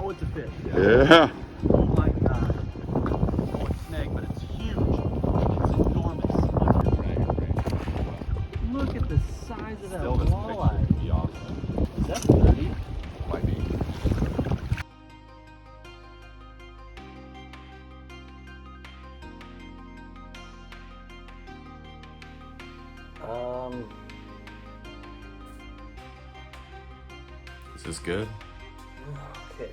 Oh, it's a fish. Yeah. Oh my god. Oh, it's a snag, but it's huge. It's enormous. Look at the size of that walleye. Be awesome. Is that 30? Might be. Is this good? Okay.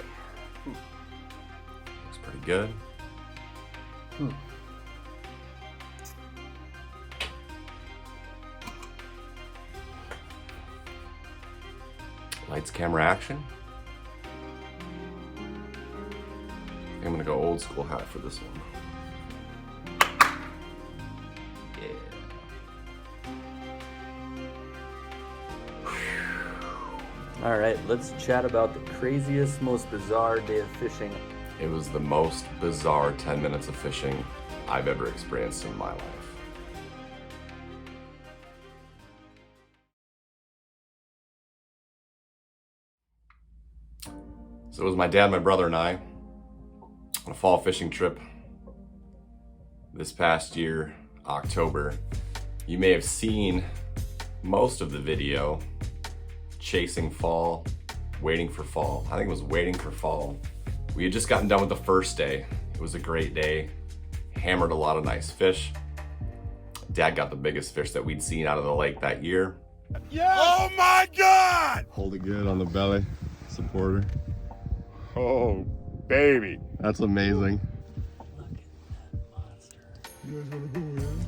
Looks pretty good. Lights, camera, action. I'm gonna go old school hat for this one. Yeah. All right, let's chat about the craziest, most bizarre day of fishing. It was the most bizarre 10 minutes of fishing I've ever experienced in my life. So it was my dad, my brother, and I on a fall fishing trip this past year, October. You may have seen most of the video, chasing fall, waiting for fall. I think it was waiting for fall. We had just gotten done with the first day. It was a great day, hammered a lot of nice fish. Dad got the biggest fish that we'd seen out of the lake that year. Yes! Oh my God! Hold it good on the belly, supporter. Oh, baby. That's amazing. You guys wanna go in?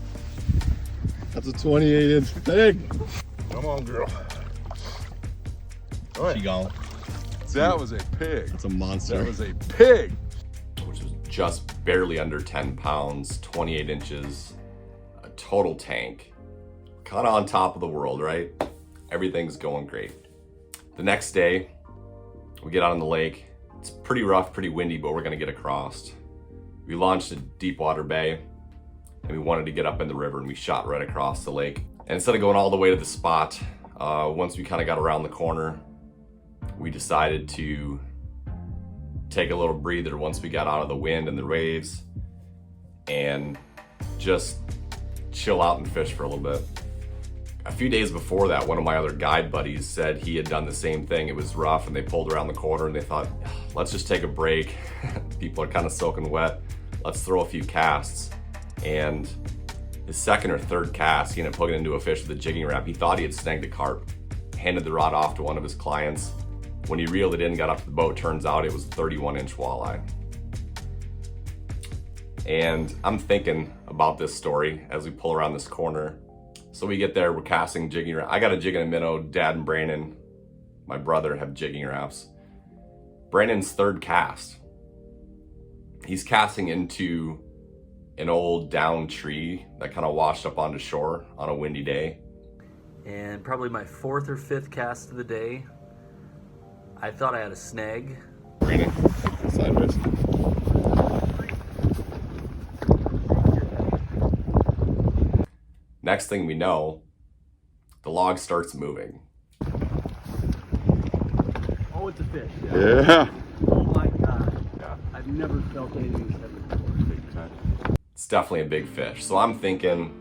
That's a 28-inch pig. Come on, girl. She gone. That was a pig. It's a monster. That was a pig. Which was just barely under 10 pounds, 28 inches, a total tank. Kind of on top of the world, right? Everything's going great. The next day, we get out on the lake. It's pretty rough, pretty windy, but we're gonna get across. We launched at Deepwater Bay, and we wanted to get up in the river, and we shot right across the lake. And instead of going all the way to the spot, once we kind of got around the corner, we decided to take a little breather once we got out of the wind and the waves and just chill out and fish for a little bit. A few days before that, one of my other guide buddies said he had done the same thing. It was rough and they pulled around the corner and they thought, let's just take a break. People are kind of soaking wet. Let's throw a few casts. And his second or third cast, he ended up hooking into a fish with a jigging Rap. He thought he had snagged a carp, handed the rod off to one of his clients. When he reeled it in, got up to the boat, turns out it was a 31-inch walleye. And I'm thinking about this story as we pull around this corner. So we get there, we're casting jigging Rap. I got a jig and a minnow. Dad and Brandon, my brother, have jigging Raps. Brandon's third cast, he's casting into an old downed tree that kind of washed up onto shore on a windy day. And probably my fourth or fifth cast of the day, I thought I had a snag. Brandon, sideways. Next thing we know, the log starts moving. Oh, it's a fish. Yeah. Oh my god. Yeah. I've never felt anything this heavy before. Big time. It's definitely a big fish. So I'm thinking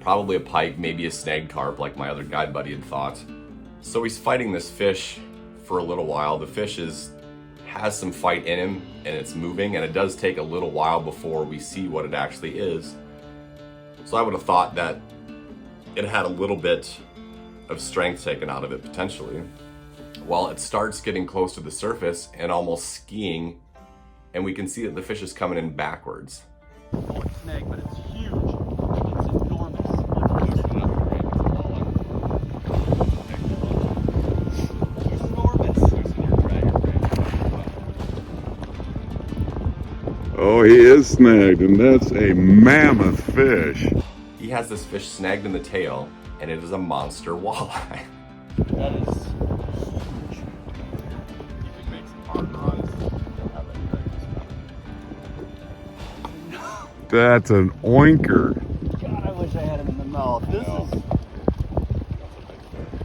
probably a pike, maybe a snagged carp like my other guide buddy had thought. So he's fighting this fish for a little while. The fish has some fight in him and it's moving, and it does take a little while before we see what it actually is. So I would have thought that it had a little bit of strength taken out of it potentially. Well, it starts getting close to the surface and almost skiing, and we can see that the fish is coming in backwards. Oh, it's a snag, but it's huge. It's enormous. He's enormous. Oh, he is snagged, and that's a mammoth fish. He has this fish snagged in the tail, and it is a monster walleye. That is huge. You can make some hard runs. Have that drag. That's an oinker. God, I wish I had him in the mouth. This is...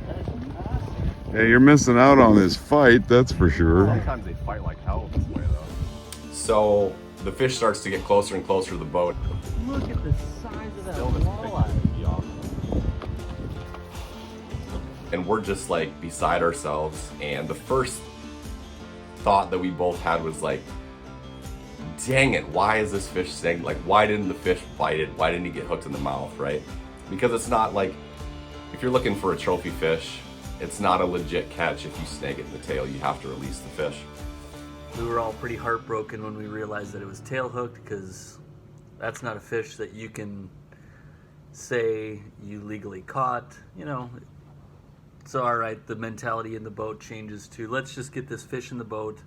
That is massive. Hey, you're missing out on this fight, that's for sure. Sometimes they fight like hell this way, though. So the fish starts to get closer and closer to the boat. Look at the size of that Still, this thing walleye. would be awesome. And we're just like beside ourselves. And the first thought that we both had was like, dang it, why is this fish snagged? Like, why didn't the fish bite it? Why didn't he get hooked in the mouth, right? Because it's not like, if you're looking for a trophy fish, it's not a legit catch. If you snag it in the tail, you have to release the fish. We were all pretty heartbroken when we realized that it was tail hooked, because that's not a fish that you can say you legally caught, you know. So all right, the mentality in the boat changes to, let's just get this fish in the boat,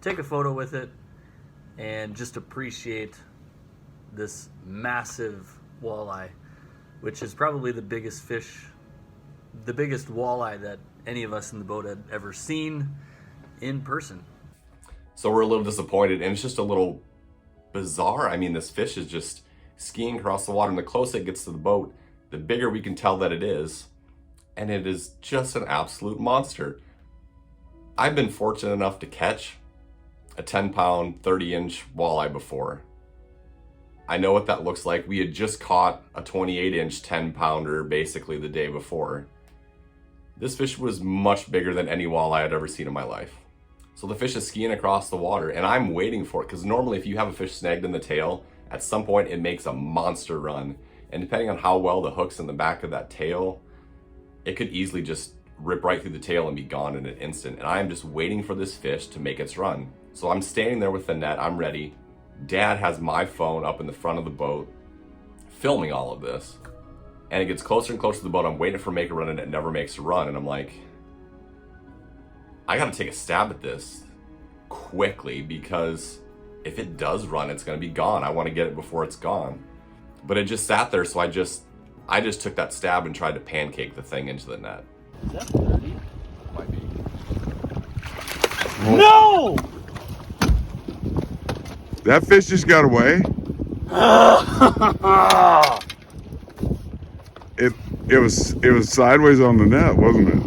take a photo with it, and just appreciate this massive walleye, which is probably the biggest fish, the biggest walleye that any of us in the boat had ever seen in person. So we're a little disappointed, and it's just a little bizarre. I mean, this fish is just skiing across the water, and the closer it gets to the boat, the bigger we can tell that it is. And it is just an absolute monster. I've been fortunate enough to catch a 10-pound, 30-inch walleye before. I know what that looks like. We had just caught a 28-inch 10-pounder basically the day before. This fish was much bigger than any walleye I'd ever seen in my life. So the fish is skiing across the water, and I'm waiting for it, because normally if you have a fish snagged in the tail, at some point it makes a monster run. And depending on how well the hook's in the back of that tail, it could easily just rip right through the tail and be gone in an instant. And I am just waiting for this fish to make its run. So I'm standing there with the net, I'm ready. Dad has my phone up in the front of the boat, filming all of this. And it gets closer and closer to the boat. I'm waiting for it to make a run, and it never makes a run. And I'm like, I gotta take a stab at this quickly, because if it does run, it's gonna be gone. I wanna get it before it's gone. But it just sat there, so I just took that stab and tried to pancake the thing into the net. Is that 30? Might be. No! That fish just got away. It was sideways on the net, wasn't it?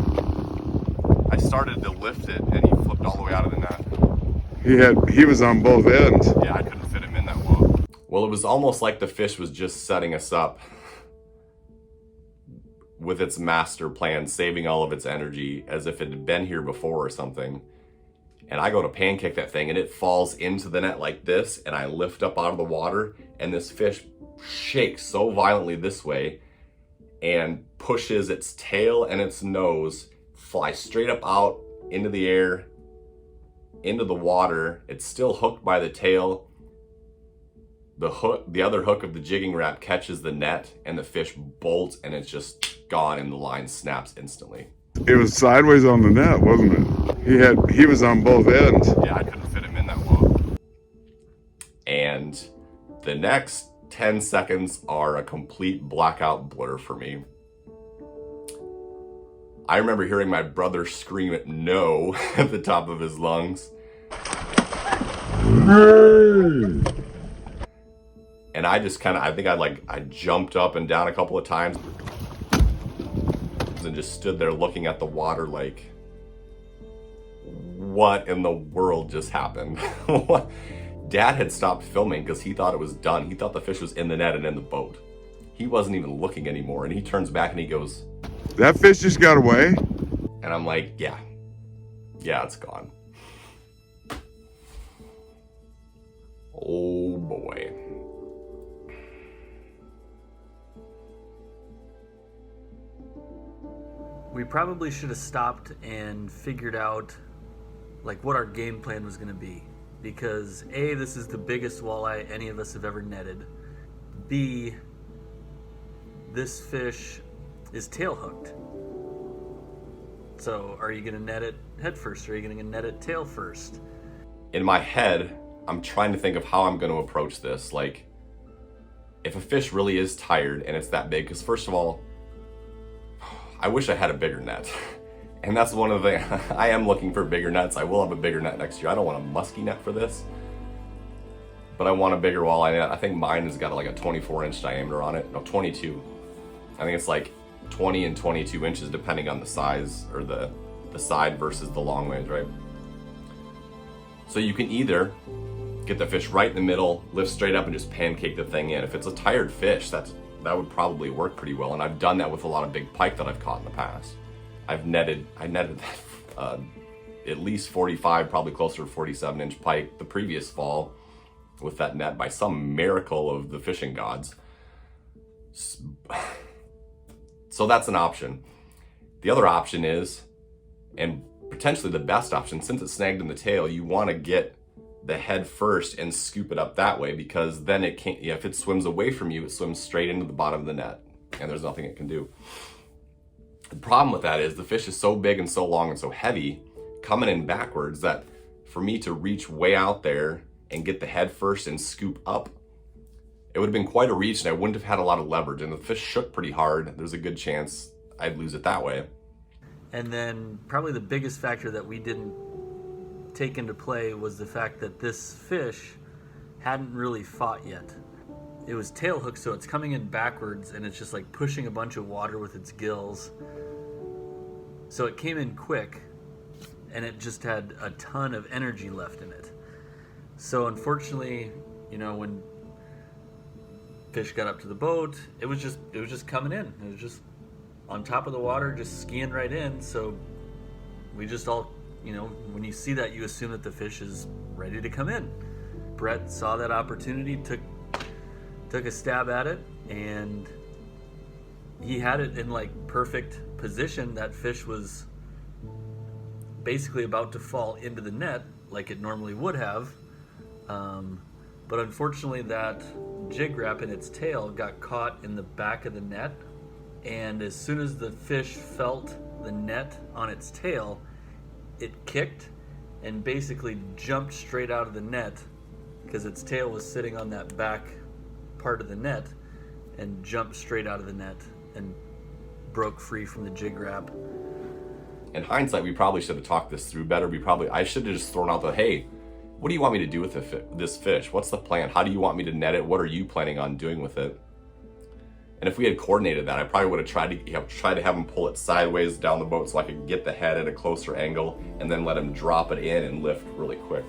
I started to lift it, and he flipped all the way out of the net. He was on both ends. Yeah, I couldn't fit him in that well. Well, it was almost like the fish was just setting us up with its master plan, saving all of its energy as if it had been here before or something. And I go to pancake that thing, and it falls into the net like this, and I lift up out of the water, and this fish shakes so violently this way and pushes its tail and its nose, fly straight up out into the air, into the water. It's still hooked by the tail. The other hook of the jigging wrap catches the net, and the fish bolts, and it's just gone, and the line snaps instantly. It was sideways on the net, wasn't it? He was on both ends. Yeah, I couldn't fit him in that well. And the next 10 seconds are a complete blackout blur for me. I remember hearing my brother scream at no at the top of his lungs. And I just I jumped up and down a couple of times and just stood there looking at the water like, what in the world just happened? Dad had stopped filming because he thought it was done. He thought the fish was in the net and in the boat. He wasn't even looking anymore, and he turns back and he goes, That fish just got away? and I'm like, yeah, it's gone. Oh boy. We probably should have stopped and figured out like what our game plan was going to be, because A, this is the biggest walleye any of us have ever netted. B, this fish is tail hooked. So are you going to net it head first, or are you going to net it tail first? In my head, I'm trying to think of how I'm going to approach this. Like, if a fish really is tired and it's that big, because first of all, I wish I had a bigger net. And that's one of the things. I am looking for bigger nets. I will have a bigger net next year. I don't want a musky net for this, but I want a bigger walleye net. I think mine has got like a 24-inch diameter on it. No, 22. I think it's like 20 and 22 inches depending on the size, or the side versus the long ways, right? So you can either get the fish right in the middle, lift straight up and just pancake the thing in. If it's a tired fish, that would probably work pretty well, and I've done that with a lot of big pike that I've caught in the past. I netted that at least 45, probably closer to 47 inch pike the previous fall with that net by some miracle of the fishing gods. So that's an option. The other option is, and potentially the best option, since it's snagged in the tail, you want to get the head first and scoop it up that way, because then it can't, if it swims away from you, it swims straight into the bottom of the net and there's nothing it can do. The problem with that is the fish is so big and so long and so heavy coming in backwards that for me to reach way out there and get the head first and scoop up, it would have been quite a reach and I wouldn't have had a lot of leverage, and the fish shook pretty hard. There's a good chance I'd lose it that way. And then probably the biggest factor that we didn't take into play was the fact that this fish hadn't really fought yet. It was tail hooked, so it's coming in backwards and it's just like pushing a bunch of water with its gills. So it came in quick and it just had a ton of energy left in it. So unfortunately, you know, when fish got up to the boat, it was just coming in. It was just on top of the water, just skiing right in. So we just all, you know, when you see that, you assume that the fish is ready to come in. Brett saw that opportunity, took a stab at it, and he had it in like perfect position. That fish was basically about to fall into the net like it normally would have. But unfortunately that jig wrap in its tail got caught in the back of the net, and as soon as the fish felt the net on its tail, it kicked and basically jumped straight out of the net, because its tail was sitting on that back part of the net, and jumped straight out of the net and broke free from the jig wrap. In hindsight, we probably should have talked this through better. I should have just thrown out the, hey, what do you want me to do with this fish? What's the plan? How do you want me to net it? What are you planning on doing with it? And if we had coordinated that, I probably would have tried to have him pull it sideways down the boat so I could get the head at a closer angle, and then let him drop it in and lift really quick.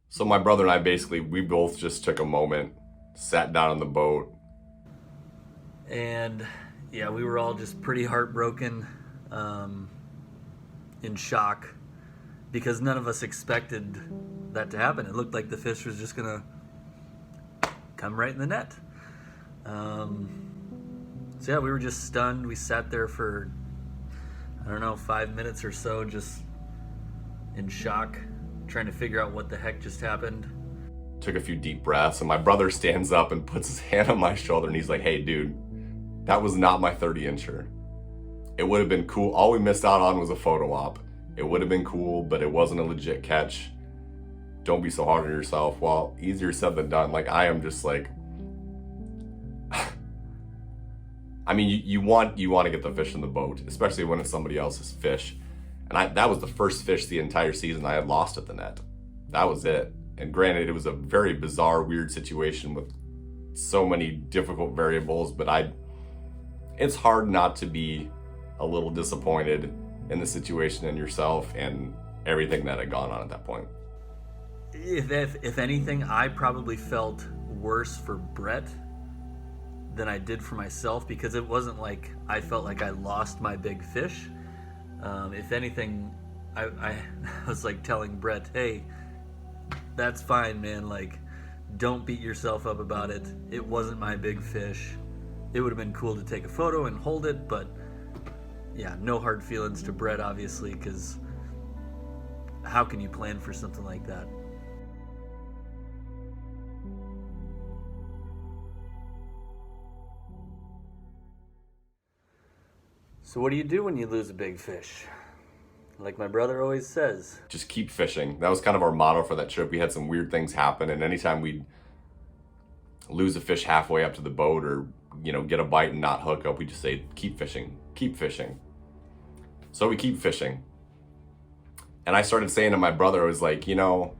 So my brother and I we both just took a moment, sat down on the boat. And yeah, we were all just pretty heartbroken, in shock, because none of us expected that to happen. It looked like the fish was just gonna come right in the net. So yeah, we were just stunned. We sat there for, I don't know, 5 minutes or so, just in shock, trying to figure out what the heck just happened. Took a few deep breaths, and my brother stands up and puts his hand on my shoulder, and he's like, hey dude, that was not my 30-incher. It would have been cool. All we missed out on was a photo op. It would have been cool, but it wasn't a legit catch. Don't be so hard on yourself. Well, easier said than done. Like, I am just like, I mean, you want to get the fish in the boat, especially when it's somebody else's fish. And that was the first fish the entire season I had lost at the net. That was it. And granted, it was a very bizarre, weird situation with so many difficult variables, but it's hard not to be a little disappointed in the situation and yourself and everything that had gone on at that point. If anything, I probably felt worse for Brett than I did for myself, because it wasn't like I felt like I lost my big fish. If anything, I was like telling Brett, hey, that's fine, man. Like, don't beat yourself up about it. It wasn't my big fish. It would have been cool to take a photo and hold it, but yeah, no hard feelings to Brett, obviously, because how can you plan for something like that? So what do you do when you lose a big fish? Like my brother always says, just keep fishing. That was kind of our motto for that trip. We had some weird things happen, and anytime we'd lose a fish halfway up to the boat, or get a bite and not hook up, we just say, keep fishing, keep fishing. So we keep fishing. And I started saying to my brother, I was like, you know,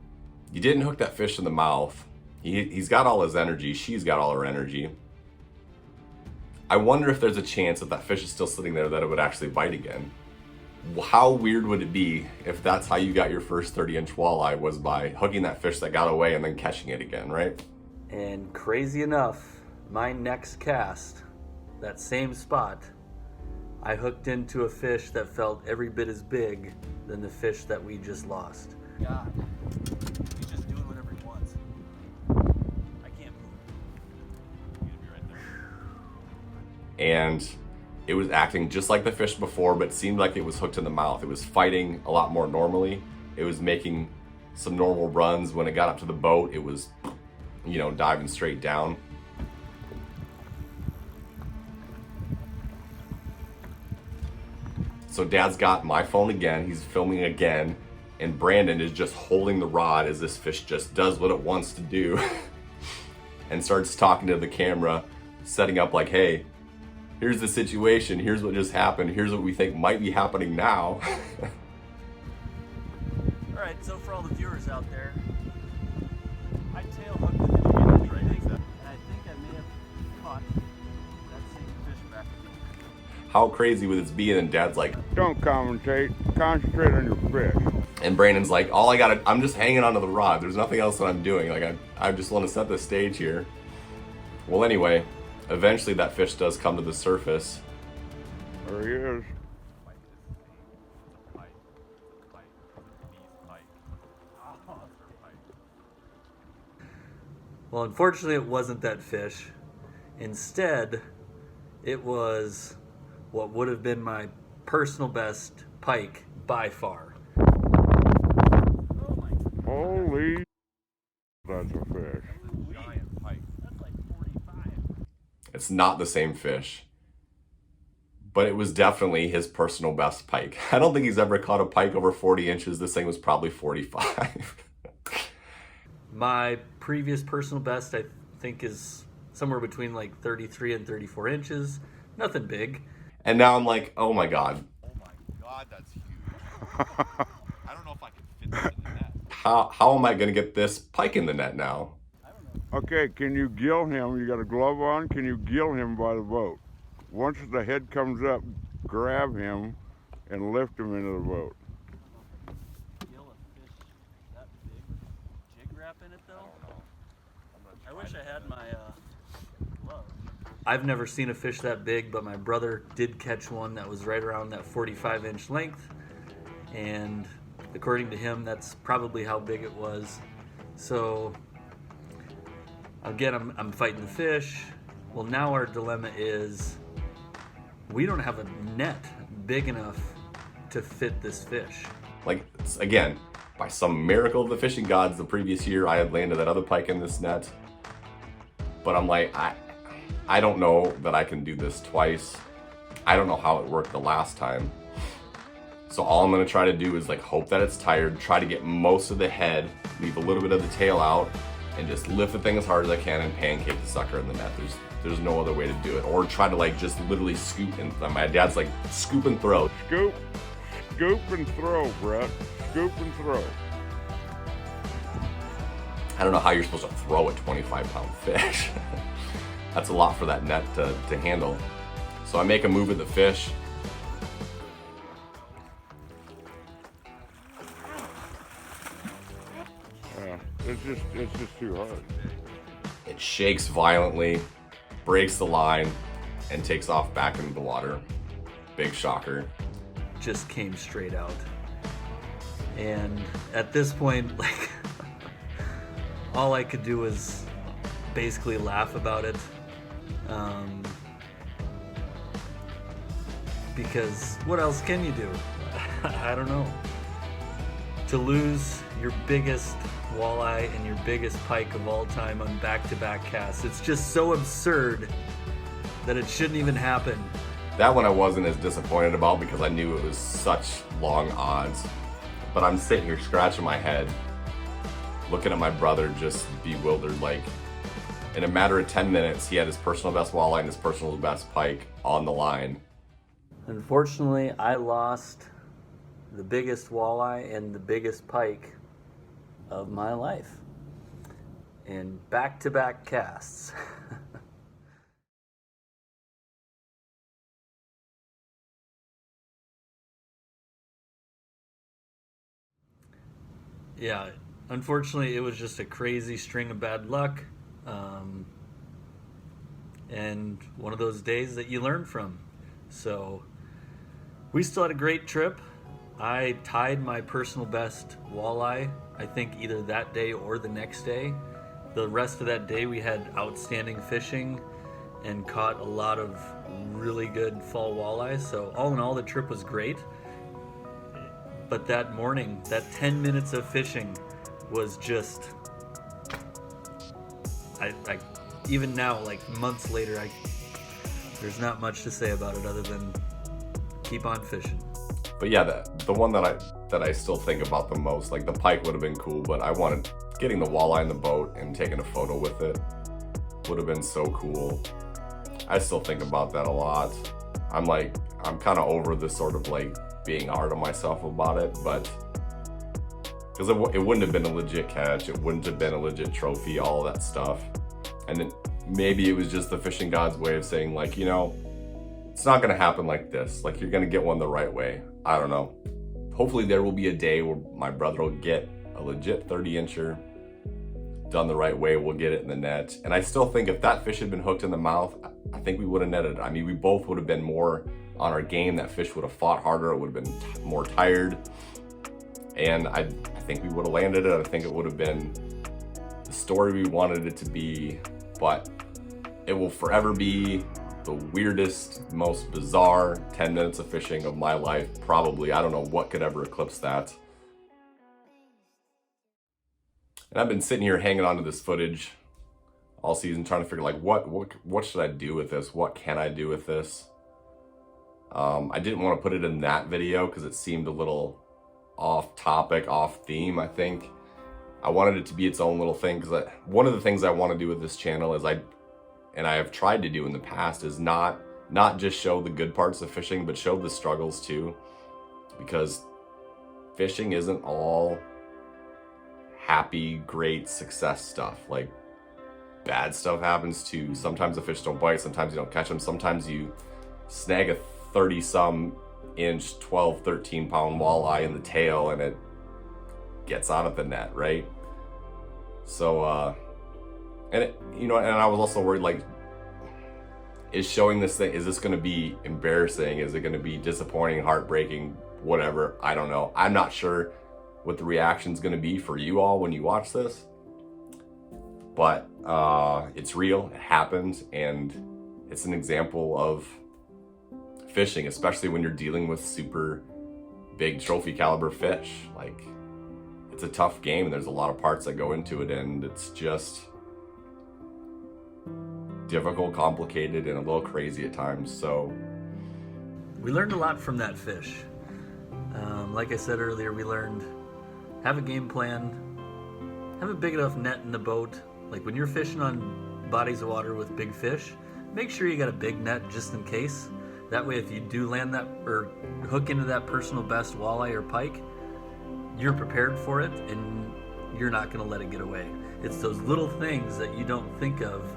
you didn't hook that fish in the mouth. He's got all his energy. She's got all her energy. I wonder if there's a chance that that fish is still sitting there that it would actually bite again. How weird would it be if that's how you got your first 30-inch walleye, was by hooking that fish that got away and then catching it again, right? And crazy enough, my next cast, that same spot, I hooked into a fish that felt every bit as big than the fish that we just lost. God, he's just doing whatever he wants. I can't move. He's gonna be right there. And it was acting just like the fish before, but seemed like it was hooked in the mouth. It was fighting a lot more normally. It was making some normal runs. When it got up to the boat, it was, you know, diving straight down. So Dad's got my phone again, he's filming again, and Brandon is just holding the rod as this fish just does what it wants to do and starts talking to the camera, setting up like, hey, here's the situation, here's what just happened, here's what we think might be happening now. Alright, so for all the viewers out there, I tail hooked in the beginning, right? And I think I may have caught that same fish back again. How crazy would this be? And then Dad's like, Don't commentate. Concentrate on your fish. and Brandon's like, I'm just hanging onto the rod. There's nothing else that I'm doing. Like, I just want to set the stage here. Well, anyway, eventually that fish does come to the surface. There he is. well, unfortunately it wasn't that fish. Instead, it was what would have been my personal best pike by far. Holy, that's a fish. Giant pike. That's like 45. It's not the same fish, but it was definitely his personal best pike. I don't think he's ever caught a pike over 40 inches. This thing was probably 45. My previous personal best, I think, is somewhere between like 33 and 34 inches. Nothing big. And now I'm like, oh my God, Oh my god, that's huge. I don't know if I can fit this in the net. how am I going to get this pike in the net now? Okay, can you gill him? You got a glove on? Can you gill him by the boat? Once the head comes up, grab him and lift him into the boat. Gill a fish that big with jig wrap in it though? I wish I had my glove. I've never seen a fish that big, but my brother did catch one that was right around that 45-inch length. And according to him, that's probably how big it was. So again, I'm fighting the fish. Well, now our dilemma is we don't have a net big enough to fit this fish. Like, again, by some miracle of the fishing gods, the previous year I had landed that other pike in this net. But I'm like, I don't know that I can do this twice. I don't know how it worked the last time. So all I'm gonna try to do is like hope that it's tired, try to get most of the head, leave a little bit of the tail out, and just lift the thing as hard as I can and pancake the sucker in the net. There's no other way to do it. Or try to like just literally scoop and my dad's like scoop and throw. Scoop, scoop and throw, Brett. Scoop and throw. I don't know how you're supposed to throw a 25-pound fish. That's a lot for that net to handle. So I make a move at the fish. Yeah, it's just too hard. It shakes violently, breaks the line, and takes off back into the water. Big shocker. Just came straight out. And at this point, like, all I could do was basically laugh about it. Because what else can you do? I don't know. To lose your biggest walleye and your biggest pike of all time on back-to-back casts, it's just so absurd that it shouldn't even happen. That one I wasn't as disappointed about because I knew it was such long odds. But I'm sitting here scratching my head, looking at my brother just bewildered. Like, in a matter of 10 minutes, he had his personal best walleye and his personal best pike on the line. Unfortunately, I lost the biggest walleye and the biggest pike of my life in back-to-back casts. Yeah, unfortunately, it was just a crazy string of bad luck, and one of those days that you learn from. So we still had a great trip. I tied my personal best walleye, I think either that day or the next day. The rest of that day we had outstanding fishing and caught a lot of really good fall walleyes. So all in all, the trip was great. But that morning, that 10 minutes of fishing was just, I even now, like months later, there's not much to say about it other than keep on fishing. But yeah, the one that I still think about the most, like the pike would have been cool, but I wanted getting the walleye in the boat and taking a photo with it would have been so cool. I still think about that a lot. I'm kind of over this sort of like being hard on myself about it, but because it wouldn't have been a legit catch, it wouldn't have been a legit trophy, all of that stuff. And then maybe it was just the fishing god's way of saying, like, you know, it's not gonna happen like this. Like, you're gonna get one the right way. I don't know. Hopefully there will be a day where my brother will get a legit 30-incher done the right way. We'll get it in the net. And I still think if that fish had been hooked in the mouth, I think we would have netted it. I mean, we both would have been more on our game. That fish would have fought harder. It would have been more tired. And I think we would have landed it. I think it would have been the story we wanted it to be, but it will forever be the weirdest, most bizarre 10 minutes of fishing of my life. Probably. I don't know what could ever eclipse that. And I've been sitting here hanging on to this footage all season, trying to figure like what should I do with this? What can I do with this? I didn't want to put it in that video because it seemed a little off topic, off theme. I think I wanted it to be its own little thing, because one of the things I want to do with this channel is I have tried to do in the past is not just show the good parts of fishing, but show the struggles too, because fishing isn't all happy, great success stuff. Like, bad stuff happens too. Sometimes the fish don't bite, sometimes you don't catch them, sometimes you snag a 30-some inch, 12, 13-pound walleye in the tail and it gets out of the net, right? So, and I was also worried, like, is showing this thing, is this going to be embarrassing? Is it going to be disappointing, heartbreaking, whatever? I don't know. I'm not sure what the reaction's going to be for you all when you watch this, but it's real, it happened, and it's an example of fishing, especially when you're dealing with super big trophy caliber fish. Like, it's a tough game and there's a lot of parts that go into it, and it's just difficult, complicated, and a little crazy at times. So we learned a lot from that fish. Like I said earlier, we learned have a game plan, have a big enough net in the boat. Like, when you're fishing on bodies of water with big fish, make sure you got a big net just in case. That way, if you do land that or hook into that personal best walleye or pike, you're prepared for it and you're not going to let it get away. It's those little things that you don't think of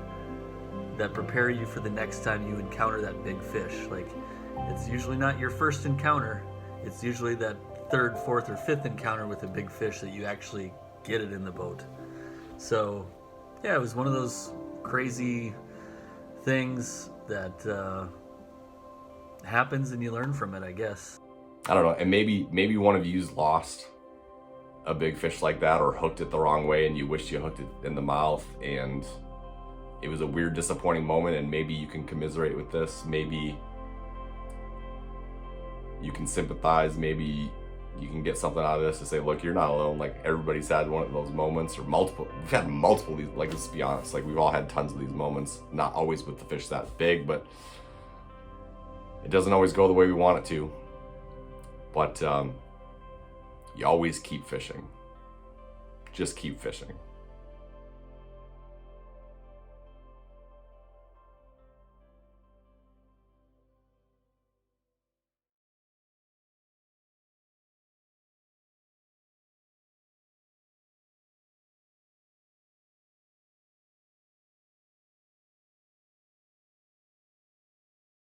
that prepare you for the next time you encounter that big fish. Like, it's usually not your first encounter. It's usually that third, fourth, or fifth encounter with a big fish that you actually get it in the boat. So, yeah, it was one of those crazy things that happens and you learn from it, I guess. I don't know, and maybe one of you's lost a big fish like that, or hooked it the wrong way and you wish you hooked it in the mouth and it was a weird, disappointing moment, and maybe you can commiserate with this. Maybe you can sympathize. Maybe you can get something out of this to say, look, you're not alone. Like, everybody's had one of those moments, or multiple. We've had multiple of these, like, let's be honest. Like, we've all had tons of these moments. Not always with the fish that big, but it doesn't always go the way we want it to. But you always keep fishing. Just keep fishing.